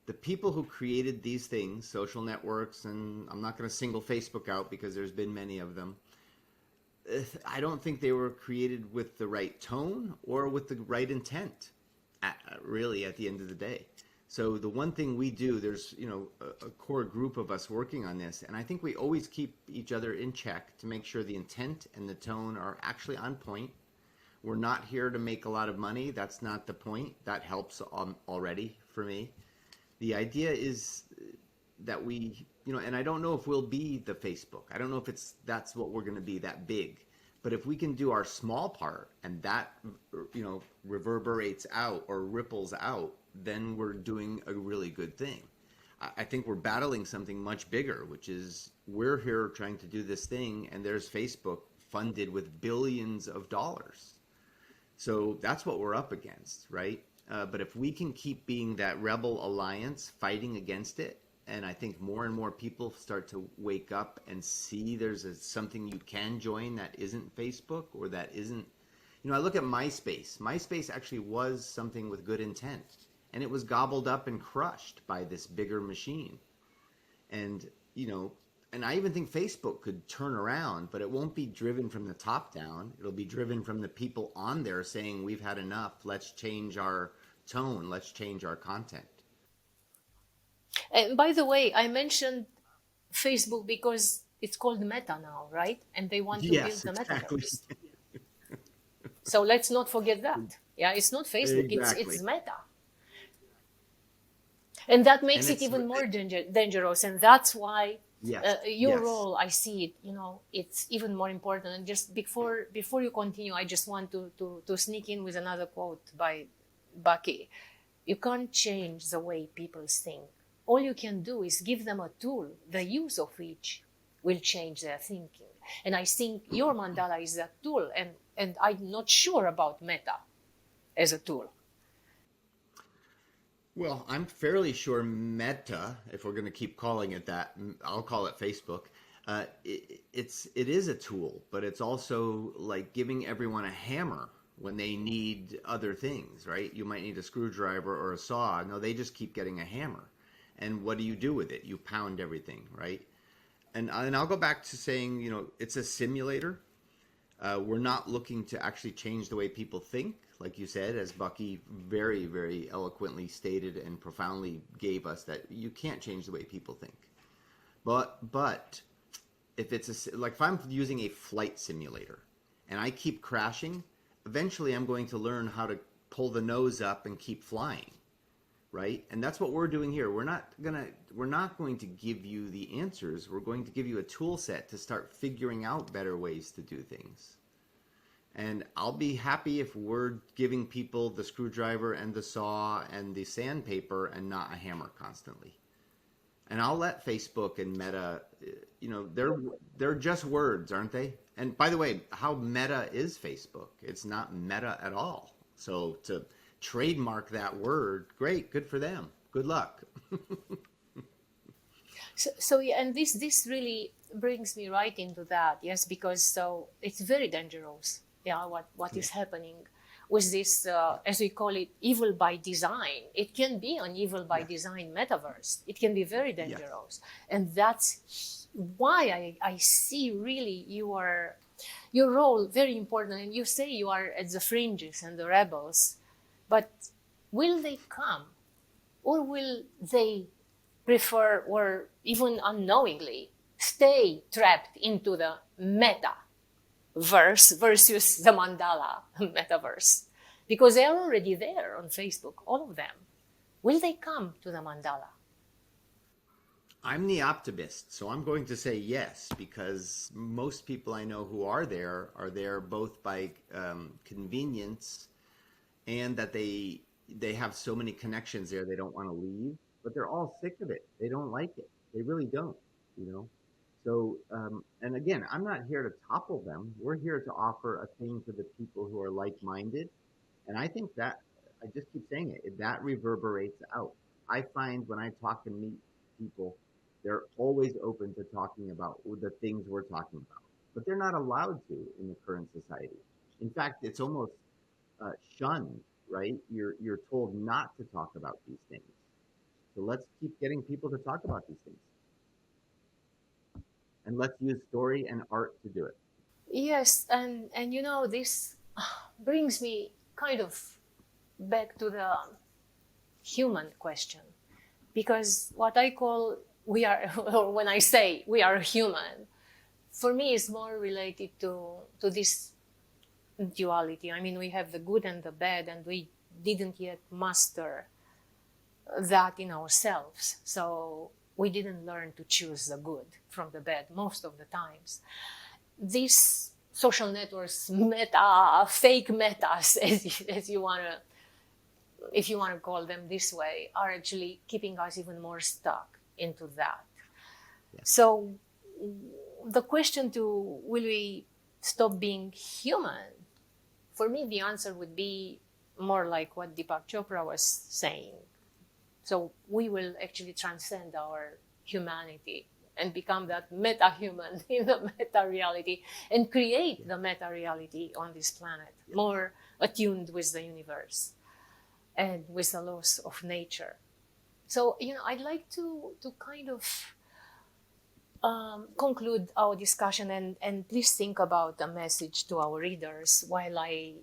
the people who created these things, social networks, and I'm not going to single Facebook out because there's been many of them, I don't think they were created with the right tone or with the right intent, really, at the end of the day. So the one thing we do, there's a core group of us working on this, and I think we always keep each other in check to make sure the intent and the tone are actually on point. We're not here to make a lot of money. That's not the point. That helps already for me. The idea is that we, and I don't know if we'll be the Facebook. I don't know if that's what we're going to be, that big. But if we can do our small part and that, reverberates out or ripples out, then we're doing a really good thing. I think we're battling something much bigger, which is we're here trying to do this thing, and there's Facebook funded with billions of dollars. So that's what we're up against, right? But if we can keep being that rebel alliance fighting against it, and I think more and more people start to wake up and see there's something you can join that isn't Facebook or that isn't, I look at MySpace. MySpace actually was something with good intent, and it was gobbled up and crushed by this bigger machine. And, and I even think Facebook could turn around, but it won't be driven from the top down. It'll be driven from the people on there saying, we've had enough. Let's change our tone. Let's change our content. And by the way, I mentioned Facebook because it's called Meta now, right? And they want to build the metaverse. So let's not forget that. Yeah, it's not Facebook, it's Meta. And that makes it even more dangerous. And that's why your role, I see it, it's even more important. And just before you continue, I just want to sneak in with another quote by Bucky. You can't change the way people think. All you can do is give them a tool, the use of which will change their thinking. And I think your mandala is that tool. And I'm not sure about Meta as a tool. Well, I'm fairly sure Meta, if we're going to keep calling it that, I'll call it Facebook. It is a tool, but it's also like giving everyone a hammer when they need other things, right? You might need a screwdriver or a saw. No, they just keep getting a hammer. And what do you do with it? You pound everything, right? And I'll go back to saying, it's a simulator. We're not looking to actually change the way people think, like you said, as Bucky very, very eloquently stated and profoundly gave us, that you can't change the way people think. But if I'm using a flight simulator and I keep crashing, eventually I'm going to learn how to pull the nose up and keep flying, right? And that's what we're doing here. We're not going to give you the answers. We're going to give you a tool set to start figuring out better ways to do things. And I'll be happy if we're giving people the screwdriver and the saw and the sandpaper and not a hammer constantly. And I'll let Facebook and Meta, they're just words, aren't they? And by the way, how meta is Facebook? It's not meta at all. So to trademark that word, great, good for them. Good luck. So yeah, and this really brings me right into that, yes, because so it's very dangerous. Yeah, what is happening with this, as we call it, evil by design. It can be an evil by design metaverse. It can be very dangerous. And that's why I see really your role very important. And you say you are at the fringes and the rebels, but will they come? Or will they prefer, or even unknowingly, stay trapped into the metaverse versus the Mandala Metaverse? Because they're already there on Facebook, all of them. Will they come to the Mandala? I'm the optimist, so I'm going to say yes, because most people I know who are there both by convenience and that they have so many connections there they don't want to leave, but they're all sick of it. They don't like it. They really don't, So, and again, I'm not here to topple them. We're here to offer a thing to the people who are like-minded. And I think that, I just keep saying it, that reverberates out. I find when I talk and meet people, they're always open to talking about the things we're talking about. But they're not allowed to in the current society. In fact, it's almost shunned, right? You're told not to talk about these things. So let's keep getting people to talk about these things. And let's use story and art to do it. Yes, and this brings me kind of back to the human question, because what I call we are, or when I say we are human, for me is more related to this duality. I mean, we have the good and the bad, and we didn't yet master that in ourselves. So we didn't learn to choose the good from the bad most of the times. These social networks, fake metas, as you want to, if you want to call them this way, are actually keeping us even more stuck into that. Yeah. So the question to will we stop being human? For me, the answer would be more like what Deepak Chopra was saying. So we will actually transcend our humanity and become that meta-human in the meta-reality and create the meta-reality on this planet, more attuned with the universe and with the laws of nature. So, I'd like to kind of conclude our discussion and please think about the message to our readers while I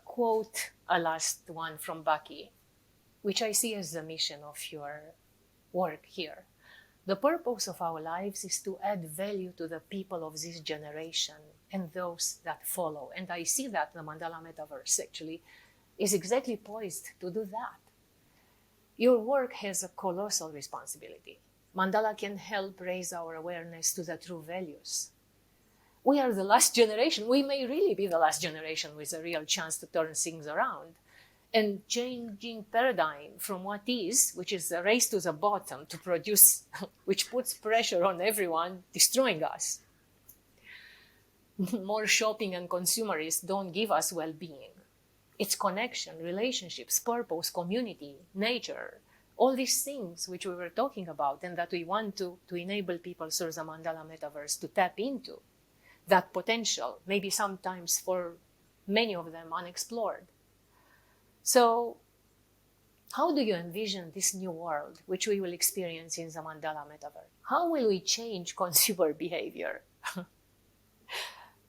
quote a last one from Bucky, which I see as the mission of your work here. The purpose of our lives is to add value to the people of this generation and those that follow. And I see that the Mandala Metaverse actually is exactly poised to do that. Your work has a colossal responsibility. Mandala can help raise our awareness to the true values. We are the last generation. We may really be the last generation with a real chance to turn things around and changing paradigm from what is, which is a race to the bottom to produce, which puts pressure on everyone, destroying us. More shopping and consumerism don't give us well-being. It's connection, relationships, purpose, community, nature, all these things which we were talking about and that we want to enable people through the Mandala Metaverse to tap into that potential, maybe sometimes for many of them unexplored. So how do you envision this new world which we will experience in the Mandala Metaverse? How will we change consumer behavior?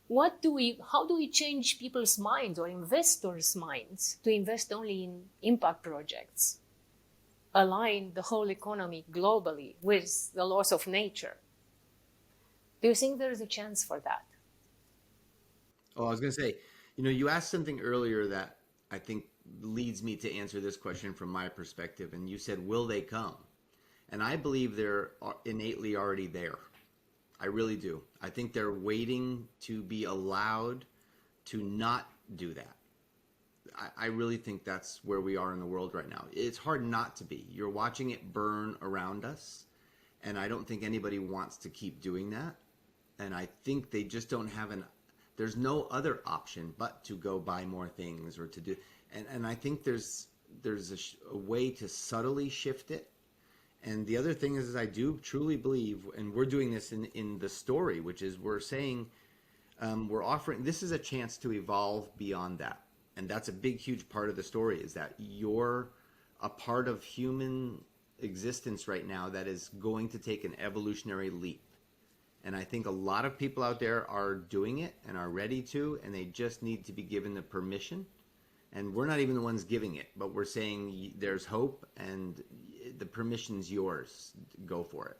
how do we change people's minds or investors' minds to invest only in impact projects, align the whole economy globally with the laws of nature? Do you think there is a chance for that? Oh, I was going to say, you asked something earlier that I think leads me to answer this question from my perspective. And you said, will they come? And I believe they're innately already there. I really do. I think they're waiting to be allowed to not do that. I really think that's where we are in the world right now. It's hard not to be. You're watching it burn around us. And I don't think anybody wants to keep doing that. And I think they just don't have there's no other option but to go buy more things or to do. And I think there's a way to subtly shift it. And the other thing is I do truly believe, and we're doing this in the story, which is we're saying we're offering, this is a chance to evolve beyond that. And that's a big, huge part of the story, is that you're a part of human existence right now that is going to take an evolutionary leap. And I think a lot of people out there are doing it and are ready to, and they just need to be given the permission. And we're not even the ones giving it, but we're saying there's hope and the permission's yours. Go for it.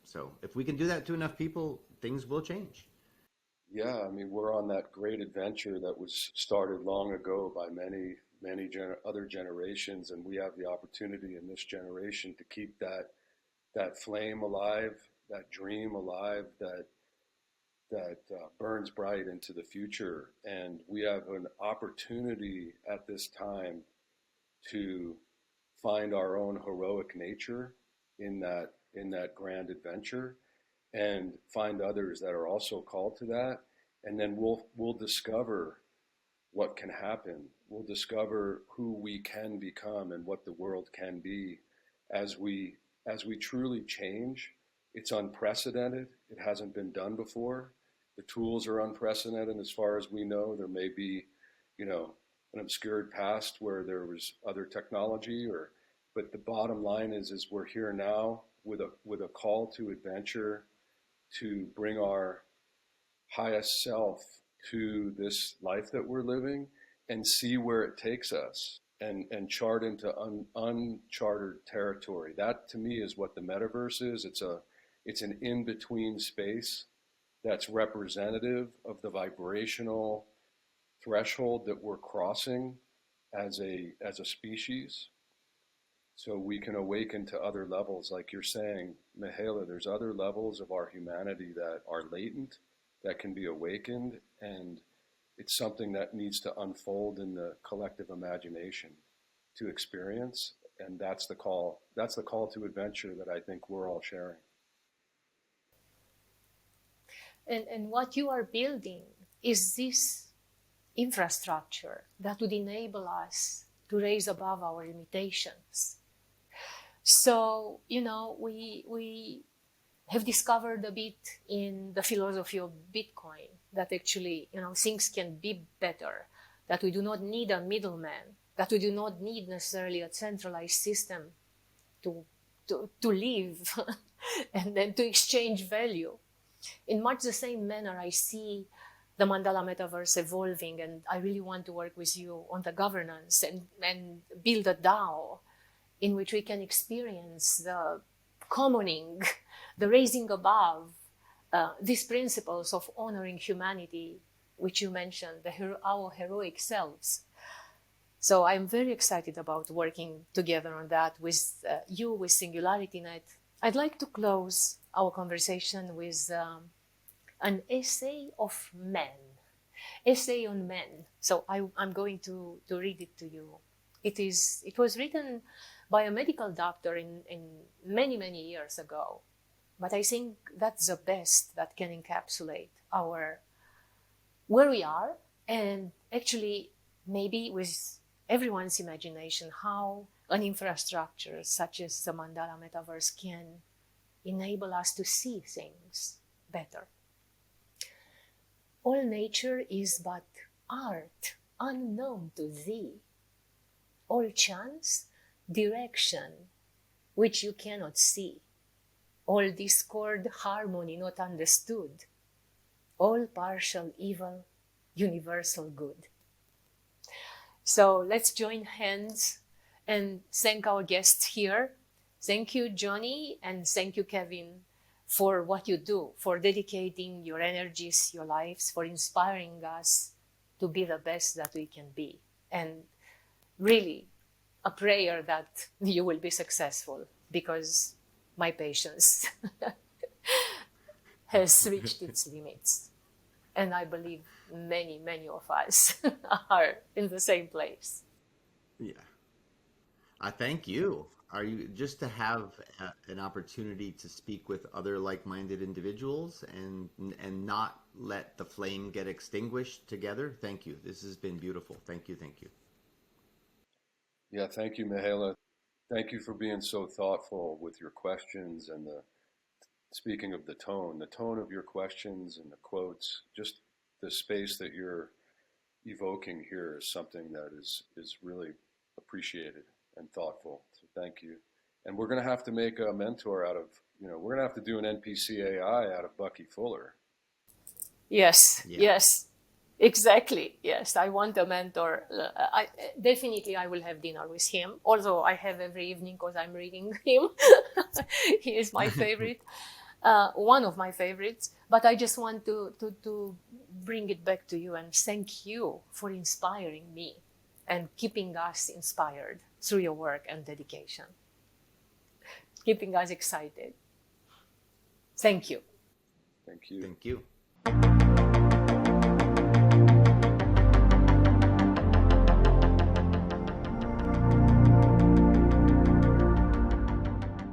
So if we can do that to enough people, things will change. Yeah, I mean, we're on that great adventure that was started long ago by many, other generations, and we have the opportunity in this generation to keep that flame alive, that dream alive, that burns bright into the future. And we have an opportunity at this time to find our own heroic nature in that grand adventure, and find others that are also called to that. And then we'll discover what can happen. We'll discover who we can become and what the world can be as we truly change. It's unprecedented. It hasn't been done before. The tools are unprecedented as far as we know. There may be, an obscured past where there was other technology, but the bottom line is we're here now with a call to adventure, to bring our highest self to this life that we're living and see where it takes us, and chart into uncharted territory. That to me is what the metaverse is. It's an in-between space that's representative of the vibrational threshold that we're crossing as a species. So we can awaken to other levels. Like you're saying, Mihaela, there's other levels of our humanity that are latent, that can be awakened, and it's something that needs to unfold in the collective imagination to experience. And that's the call to adventure that I think we're all sharing. And what you are building is this infrastructure that would enable us to raise above our limitations. So, we have discovered a bit in the philosophy of Bitcoin that actually, things can be better, that we do not need a middleman, that we do not need necessarily a centralized system to live and then to exchange value. In much the same manner, I see the Mandala Metaverse evolving, and I really want to work with you on the governance and build a DAO in which we can experience the commoning, the raising above these principles of honoring humanity, which you mentioned, our heroic selves. So I'm very excited about working together on that with you, with SingularityNet. I'd like to close our conversation with an essay of men, essay on men. So I'm going to read it to you. It was written by a medical doctor in many, many years ago. But I think that's the best that can encapsulate where we are, and actually maybe with everyone's imagination, how an infrastructure such as the Mandala Metaverse can enable us to see things better. All nature is but art unknown to thee. All chance, direction, which you cannot see. All discord, harmony not understood. all partial evil, universal good. So let's join hands and thank our guests here. Thank you, Johnny, and thank you, Kevin, for what you do, for dedicating your energies, your lives, for inspiring us to be the best that we can be. And really, a prayer that you will be successful, because my patience has reached its limits. And I believe many, many of us are in the same place. Yeah. I thank you. Are you just to have an opportunity to speak with other like-minded individuals and not let the flame get extinguished together? Thank you. This has been beautiful. Thank you. Thank you. Yeah, thank you, Mihaela. Thank you for being so thoughtful with your questions and speaking of the tone of your questions and the quotes, just the space that you're evoking here is something that is really appreciated and thoughtful. So thank you. And we're going to have to make a mentor out of, we're going to have to do an NPCAI out of Bucky Fuller. Yes, Yeah. yes, exactly. Yes, I want a mentor. I will have dinner with him, although I have every evening because I'm reading him. He is my favorite. One of my favorites, but I just want to bring it back to you and thank you for inspiring me and keeping us inspired through your work and dedication, keeping us excited. Thank you. Thank you. Thank you.